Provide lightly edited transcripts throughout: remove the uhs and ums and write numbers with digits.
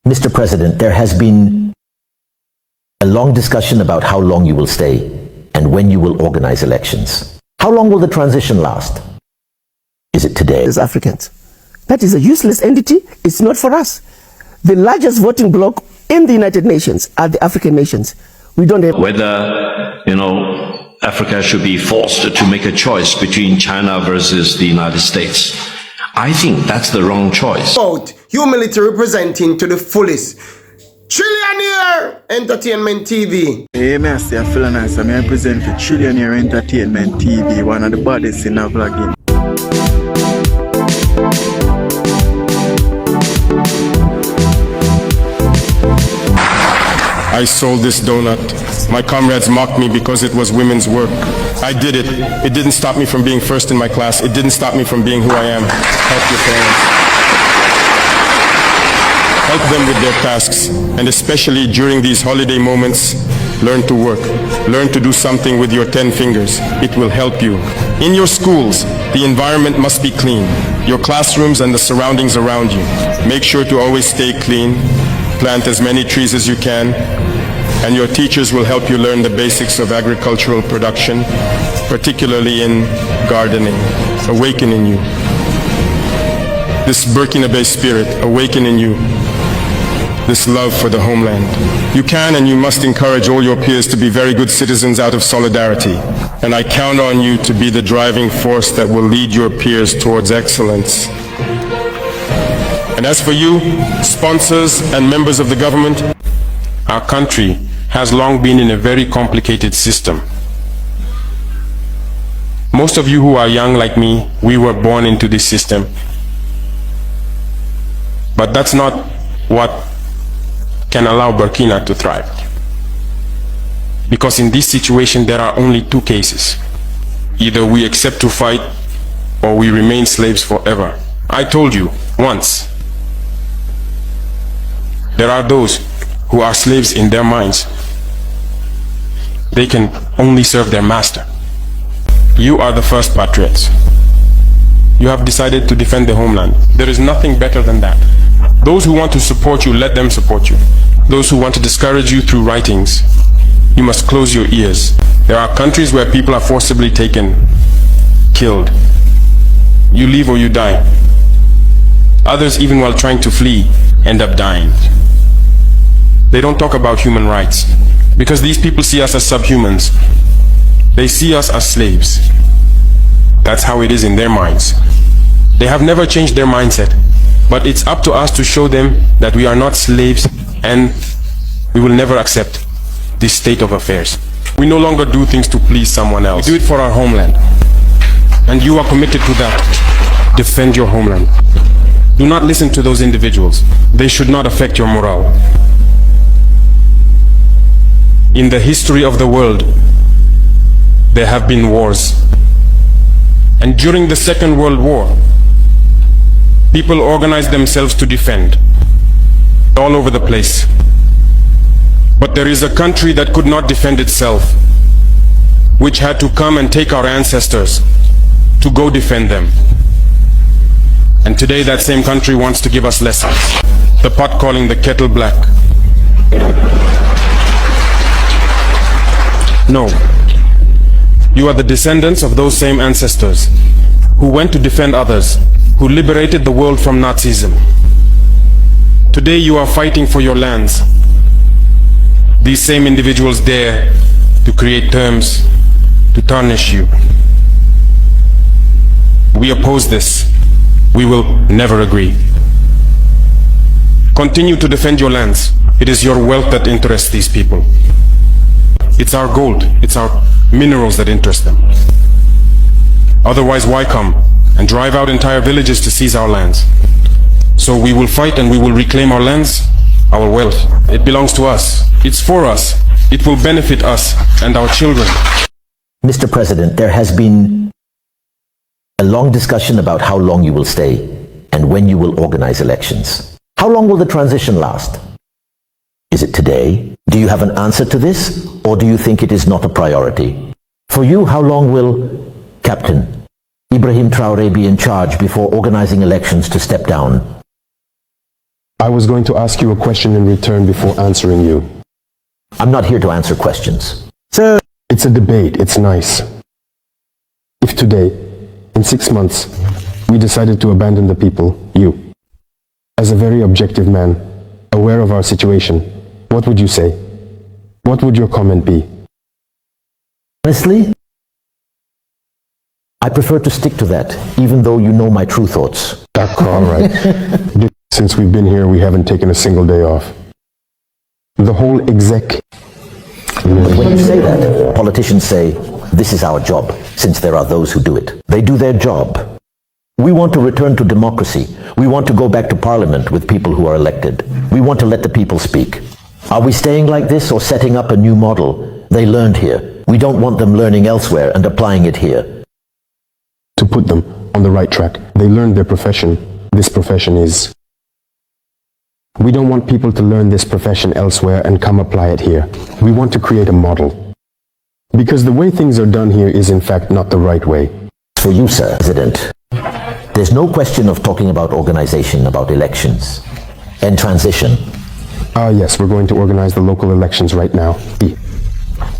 Mr. President, there has been a long discussion about how long you will stay and when you will organize elections. How long will the transition last? Is it today? As Africans. That is a useless entity. It's not for us. The largest voting bloc in the United Nations are the African nations. We don't have... Whether, Africa should be forced to make a choice between China versus the United States. I think that's the wrong choice. Humility representing to the fullest. Trillionaire Entertainment TV. Hey, I feel nice. I represent for Trillionaire Entertainment TV, one of the baddest in our vlogging. I sold this donut. My comrades mocked me because it was women's work. I did it. It didn't stop me from being first in my class. It didn't stop me from being who I am. Help your parents. Help them with their tasks. And especially during these holiday moments, learn to work. Learn to do something with your 10 fingers. It will help you. In your schools, the environment must be clean. Your classrooms and the surroundings around you. Make sure to always stay clean. Plant as many trees as you can, and your teachers will help you learn the basics of agricultural production, particularly in gardening. Awaken in you this Burkina Bay spirit, awaken in you this love for the homeland. You can and you must encourage all your peers to be very good citizens out of solidarity, and I count on you to be the driving force that will lead your peers towards excellence. And as for you, sponsors and members of the government, our country has long been in a very complicated system. Most of you who are young like me, we were born into this system. But that's not what can allow Burkina to thrive. Because in this situation, there are only two cases. Either we accept to fight, or we remain slaves forever. I told you once, there are those who are slaves in their minds. They can only serve their master. You are the first patriots. You have decided to defend the homeland. There is nothing better than that. Those who want to support you, let them support you. Those who want to discourage you through writings, you must close your ears. There are countries where people are forcibly taken, killed. You live or you die. Others, even while trying to flee, end up dying. They don't talk about human rights because these people see us as subhumans. They see us as slaves. That's how it is in their minds. They have never changed their mindset, but it's up to us to show them that we are not slaves and we will never accept this state of affairs. We no longer do things to please someone else. We do it for our homeland. And you are committed to that. Defend your homeland. Do not listen to those individuals. They should not affect your morale. In the history of the world, there have been wars. And during the Second World War, people organized themselves to defend all over the place. But there is a country that could not defend itself, which had to come and take our ancestors to go defend them. And today that same country wants to give us lessons. The pot calling the kettle black. No. You are the descendants of those same ancestors who went to defend others, who liberated the world from Nazism. Today you are fighting for your lands. These same individuals dare to create terms to tarnish you. We oppose this. We will never agree. Continue to defend your lands. It is your wealth that interests these people. It's our gold, it's our minerals that interest them. Otherwise, why come and drive out entire villages to seize our lands? So we will fight and we will reclaim our lands, our wealth. It belongs to us. It's for us. It will benefit us and our children. Mr. President, there has been a long discussion about how long you will stay and when you will organize elections. How long will the transition last? Is it today? Do you have an answer to this, or do you think it is not a priority? For you, how long will Captain Ibrahim Traoré be in charge before organizing elections to step down? I was going to ask you a question in return before answering you. I'm not here to answer questions. Sir, it's a debate. It's nice. If today, in 6 months, we decided to abandon the people, you, as a very objective man, aware of our situation, what would you say? What would your comment be? Honestly, I prefer to stick to that, even though you know my true thoughts. All right. Since we've been here, we haven't taken a single day off. The whole exec... When you say that, politicians say, this is our job, since there are those who do it. They do their job. We want to return to democracy. We want to go back to parliament with people who are elected. We want to let the people speak. Are we staying like this or setting up a new model? They learned here. We don't want them learning elsewhere and applying it here. To put them on the right track, they learned their profession. This profession is... We don't want people to learn this profession elsewhere and come apply it here. We want to create a model. Because the way things are done here is in fact not the right way. For you, sir, President, there's no question of talking about organization, about elections and transition. Yes, we're going to organize the local elections right now.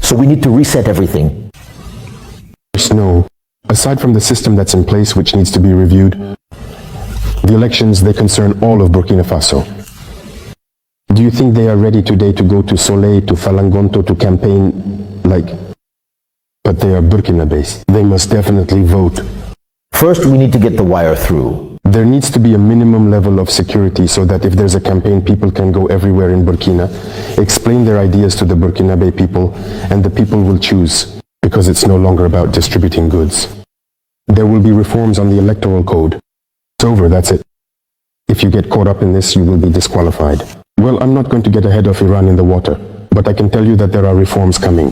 So we need to reset everything. No. Aside from the system that's in place which needs to be reviewed, the elections, they concern all of Burkina Faso. Do you think they are ready today to go to Soleil, to Falangonto, to campaign like... But they are Burkina-based. They must definitely vote. First, we need to get the wire through. There needs to be a minimum level of security so that if there's a campaign, people can go everywhere in Burkina, explain their ideas to the Burkinabe people, and the people will choose, because it's no longer about distributing goods. There will be reforms on the electoral code. It's over, that's it. If you get caught up in this, you will be disqualified. Well, I'm not going to get ahead of Iran in the water, but I can tell you that there are reforms coming.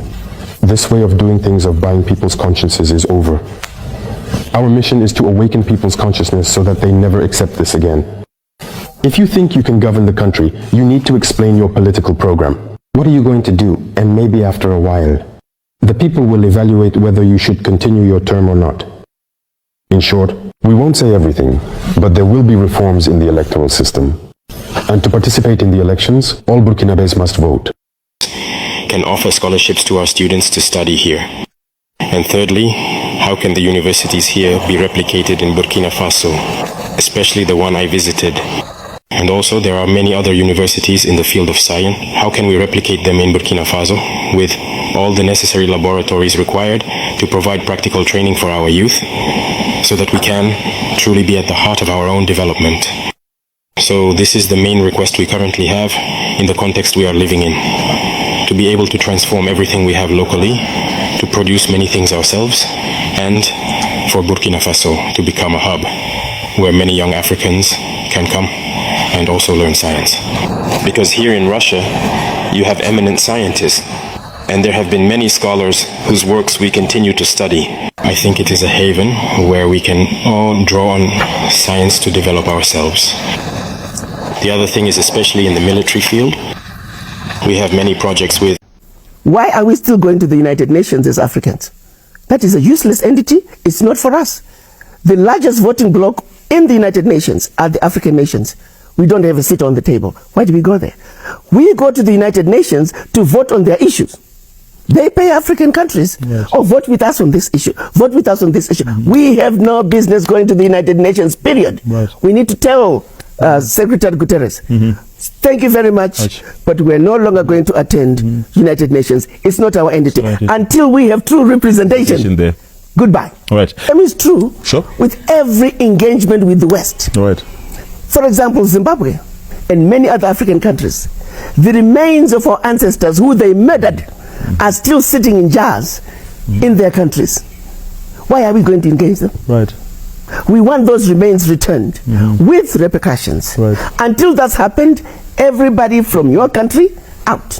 This way of doing things, of buying people's consciences, is over. Our mission is to awaken people's consciousness so that they never accept this again. If you think you can govern the country, you need to explain your political program. What are you going to do? And maybe after a while, the people will evaluate whether you should continue your term or not. In short, we won't say everything, but there will be reforms in the electoral system. And to participate in the elections, all Burkinabés must vote. Can offer scholarships to our students to study here. And thirdly, how can the universities here be replicated in Burkina Faso, especially the one I visited? And also there are many other universities in the field of science. How can we replicate them in Burkina Faso with all the necessary laboratories required to provide practical training for our youth so that we can truly be at the heart of our own development? So this is the main request we currently have in the context we are living in. To be able to transform everything we have locally, to produce many things ourselves, and for Burkina Faso to become a hub where many young Africans can come and also learn science. Because here in Russia, you have eminent scientists, and there have been many scholars whose works we continue to study. I think it is a haven where we can all draw on science to develop ourselves. The other thing is, especially in the military field, we have many projects with... Why are we still going to the United Nations as Africans? That is a useless entity. It's not for us. The largest voting bloc in the United Nations are the African nations. We don't have a seat on the table. Why do we go there? We go to the United Nations to vote on their issues. They pay African countries, vote with us on this issue, vote with us on this issue. We have no business going to the United Nations, period. We need to tell Secretary Guterres, thank you very much, but we're no longer going to attend United Nations. It's not our entity. Until we have true representation there. Goodbye. Right. I mean, it's true. Sure. With every engagement with the West. Right. For example, Zimbabwe and many other African countries, the remains of our ancestors who they murdered are still sitting in jars in their countries. Why are we going to engage them? Right. We want those remains returned with repercussions. Right. Until that's happened, everybody from your country, out.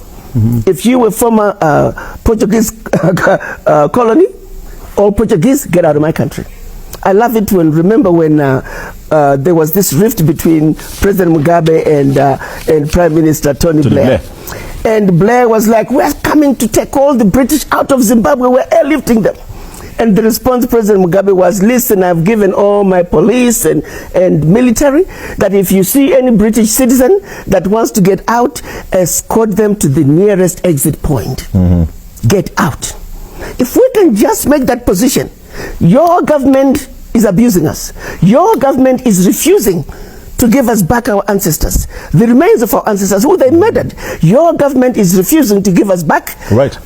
If you were former Portuguese colony, all Portuguese, get out of my country. I love it remember when there was this rift between President Mugabe and Prime Minister Tony Blair. And Blair was like, we're coming to take all the British out of Zimbabwe, we're airlifting them. And the response President Mugabe was, listen, I've given all my police and military that if you see any British citizen that wants to get out, escort them to the nearest exit point. Get out. If we can just make that position, your government is abusing us. Your government is refusing to give us back our ancestors, the remains of our ancestors who they murdered. Your government is refusing to give us back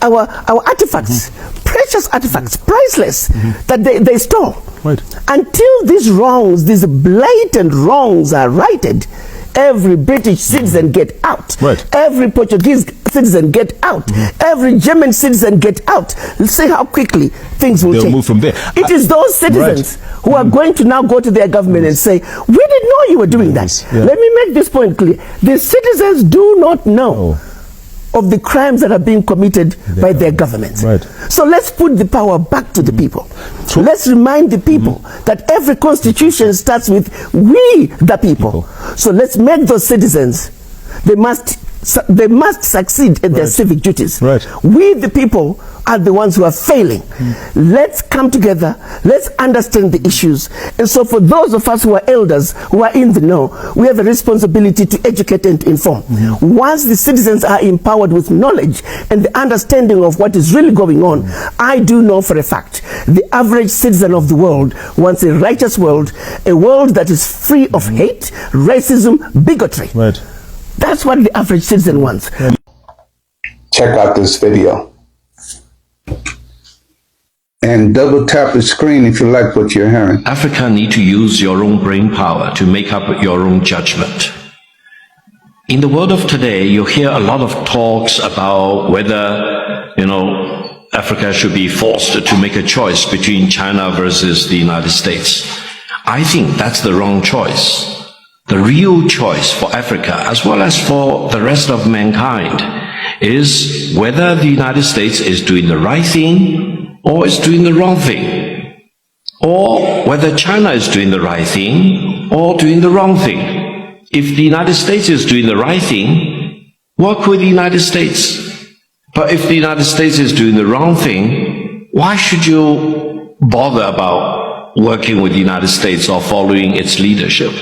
our artifacts, precious artifacts, priceless, that they stole. Until these wrongs, these blatant wrongs are righted, every British citizen get out. Every Portuguese citizen get out. Every German citizen get out. Let's see how quickly things will change. Move from there. It is those citizens who are going to now go to their government and say, we didn't know you were doing that. Let me make this point clear. The citizens do not know of the crimes that are being committed by their governments. So let's put the power back to the people. Let's remind the people that every constitution starts with we the people. So let's make those citizens, they must succeed in their civic duties. We the people are the ones who are failing. Let's come together, let's understand the issues. And so for those of us who are elders, who are in the know, we have a responsibility to educate and inform. Once the citizens are empowered with knowledge and the understanding of what is really going on, I do know for a fact the average citizen of the world wants a righteous world, a world that is free of hate, racism, bigotry. That's what the average citizen wants. Check out this video. And double tap the screen if you like what you're hearing. Africa need to use your own brain power to make up your own judgment. In the world of today, you hear a lot of talks about whether, Africa should be forced to make a choice between China versus the United States. I think that's the wrong choice. The real choice for Africa, as well as for the rest of mankind, is whether the United States is doing the right thing or is doing the wrong thing, or whether China is doing the right thing or doing the wrong thing. If the United States is doing the right thing, work with the United States. But if the United States is doing the wrong thing, why should you bother about working with the United States or following its leadership?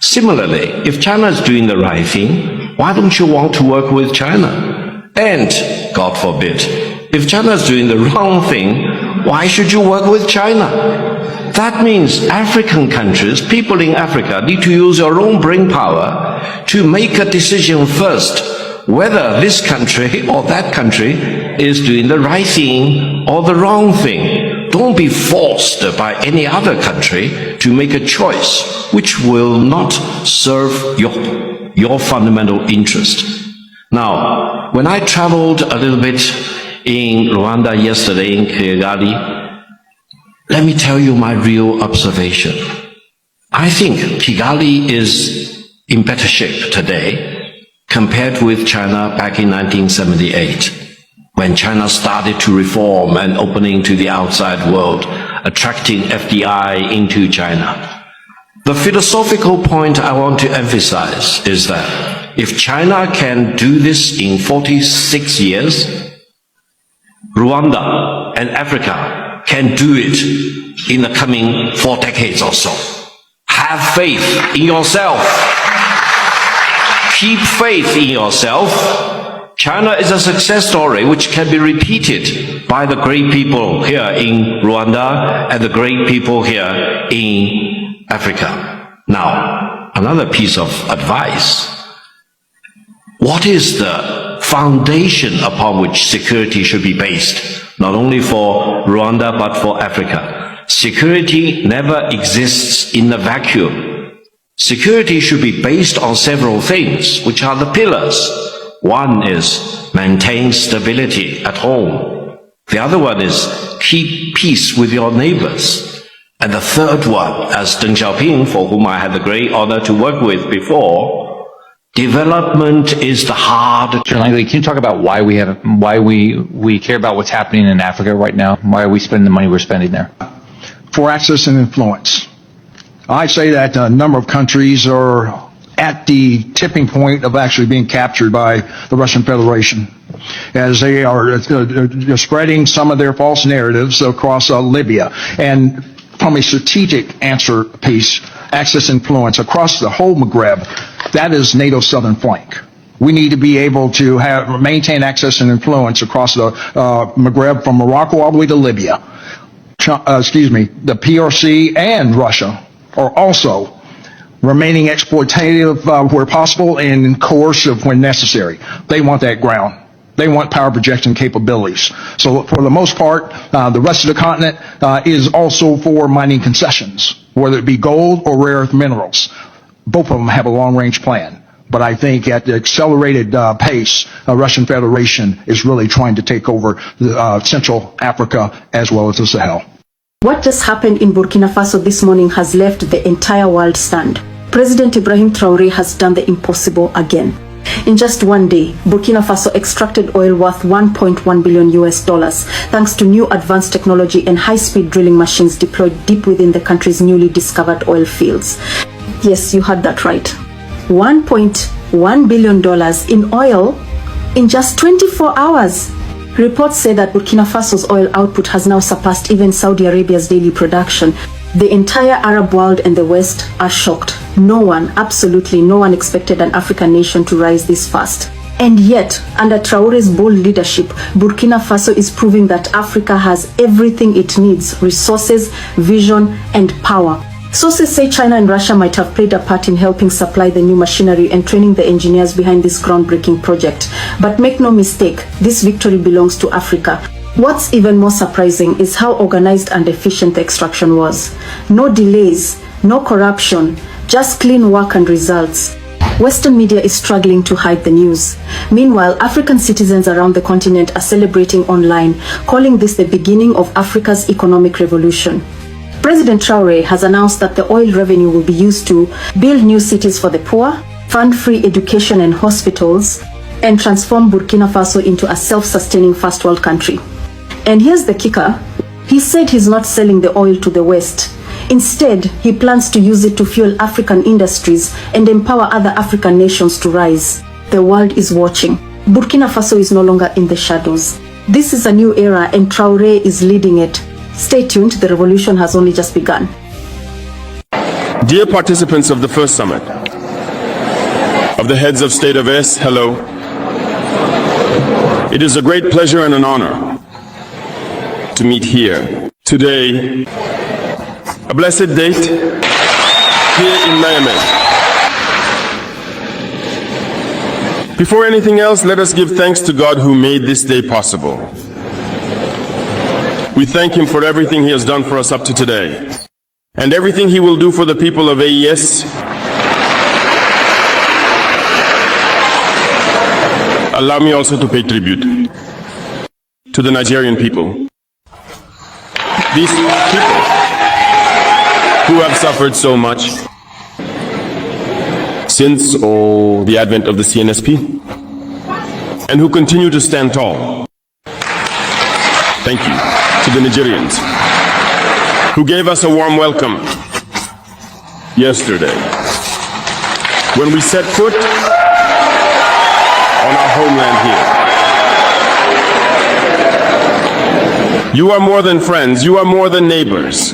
Similarly, if China is doing the right thing, why don't you want to work with China? And, God forbid, if China is doing the wrong thing, why should you work with China? That means African countries, people in Africa, need to use your own brain power to make a decision first, whether this country or that country is doing the right thing or the wrong thing. Don't be forced by any other country to make a choice which will not serve your fundamental interest. Now, when I traveled a little bit in Rwanda yesterday, in Kigali, let me tell you my real observation. I think Kigali is in better shape today compared with China back in 1978, when China started to reform and opening to the outside world, attracting FDI into China. The philosophical point I want to emphasize is that if China can do this in 46 years, Rwanda and Africa can do it in the coming 4 decades or so. Have faith in yourself. Keep faith in yourself. China is a success story which can be repeated by the great people here in Rwanda and the great people here in Africa. Now, another piece of advice. What is the foundation upon which security should be based, not only for Rwanda but for Africa? Security never exists in a vacuum. Security should be based on several things, which are the pillars. One is maintain stability at home. The other one is keep peace with your neighbors. And the third one, as Deng Xiaoping, for whom I had the great honor to work with before, development is the hard. Can you talk about why we care about what's happening in Africa right now? Why are we spending the money we're spending there? For access and influence. I say that a number of countries are at the tipping point of actually being captured by the Russian Federation. as they are spreading some of their false narratives across Libya. And from a strategic answer piece, access influence across the whole Maghreb, that is NATO's southern flank. We need to be able to maintain access and influence across the Maghreb from Morocco all the way to Libya. The PRC and Russia are also remaining exploitative where possible and coercive when necessary. They want that ground. They want power projection capabilities. So for the most part, the rest of the continent is also for mining concessions, whether it be gold or rare earth minerals. Both of them have a long-range plan. But I think at the accelerated pace, Russian Federation is really trying to take over Central Africa as well as the Sahel. What just happened in Burkina Faso this morning has left the entire world stunned. President Ibrahim Traoré has done the impossible again. In just one day, Burkina Faso extracted oil worth $1.1 billion thanks to new advanced technology and high-speed drilling machines deployed deep within the country's newly discovered oil fields. Yes, you heard that right. $1.1 billion in oil in just 24 hours. Reports say that Burkina Faso's oil output has now surpassed even Saudi Arabia's daily production. The entire Arab world and the West are shocked. No one, absolutely no one, expected an African nation to rise this fast. And yet, under Traoré's bold leadership, Burkina Faso is proving that Africa has everything it needs: resources, vision, and power. Sources say China and Russia might have played a part in helping supply the new machinery and training the engineers behind this groundbreaking project. But make no mistake, this victory belongs to Africa. What's even more surprising is how organized and efficient the extraction was. No delays, no corruption, just clean work and results. Western media is struggling to hide the news. Meanwhile, African citizens around the continent are celebrating online, calling this the beginning of Africa's economic revolution. President Traoré has announced that the oil revenue will be used to build new cities for the poor, fund free education and hospitals, and transform Burkina Faso into a self-sustaining first world country. And here's the kicker. He said he's not selling the oil to the West. Instead, he plans to use it to fuel African industries and empower other African nations to rise. The world is watching. Burkina Faso is no longer in the shadows. This is a new era and Traoré is leading it. Stay tuned, the revolution has only just begun. Dear participants of the first summit, of the heads of state of ES, hello. It is a great pleasure and an honor to meet here today, a blessed date here in Niamey. Before anything else, let us give thanks to God who made this day possible. We thank Him for everything He has done for us up to today, and everything He will do for the people of AES. Allow me also to pay tribute to the Nigerian people. These people who have suffered so much since the advent of the CNSP, and who continue to stand tall. Thank you to the Nigerians who gave us a warm welcome yesterday when we set foot on our homeland here. You are more than friends, you are more than neighbors.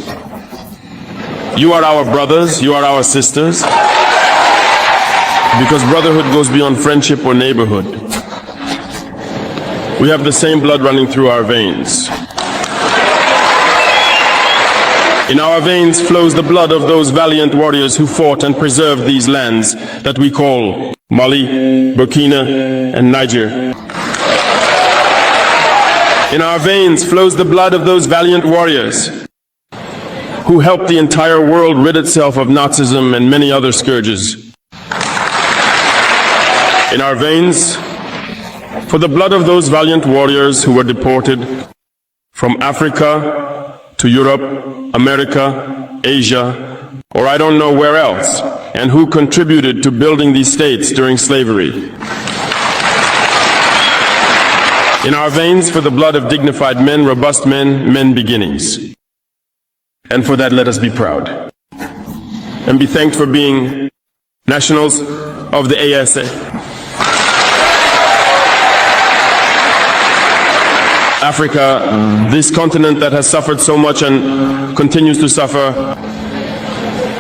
You are our brothers, you are our sisters, because brotherhood goes beyond friendship or neighborhood. We have the same blood running through our veins. In our veins flows the blood of those valiant warriors who fought and preserved these lands that we call Mali, Burkina, and Niger. In our veins flows the blood of those valiant warriors who helped the entire world rid itself of Nazism and many other scourges. In our veins, for the blood of those valiant warriors who were deported from Africa to Europe, America, Asia, or I don't know where else, and who contributed to building these states during slavery. In our veins, for the blood of dignified men, robust men, men beginnings. And for that, let us be proud and be thanked for being nationals of the ASA. Africa, this continent that has suffered so much and continues to suffer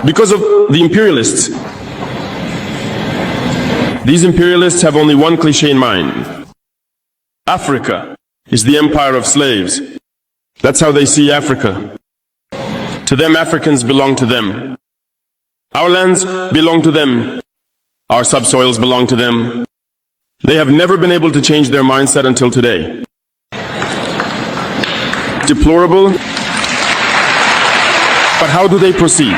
because of the imperialists. These imperialists have only one cliché in mind. Africa is the empire of slaves. That's how they see Africa. To them, Africans belong to them. Our lands belong to them. Our subsoils belong to them. They have never been able to change their mindset until today. Deplorable. But how do they proceed?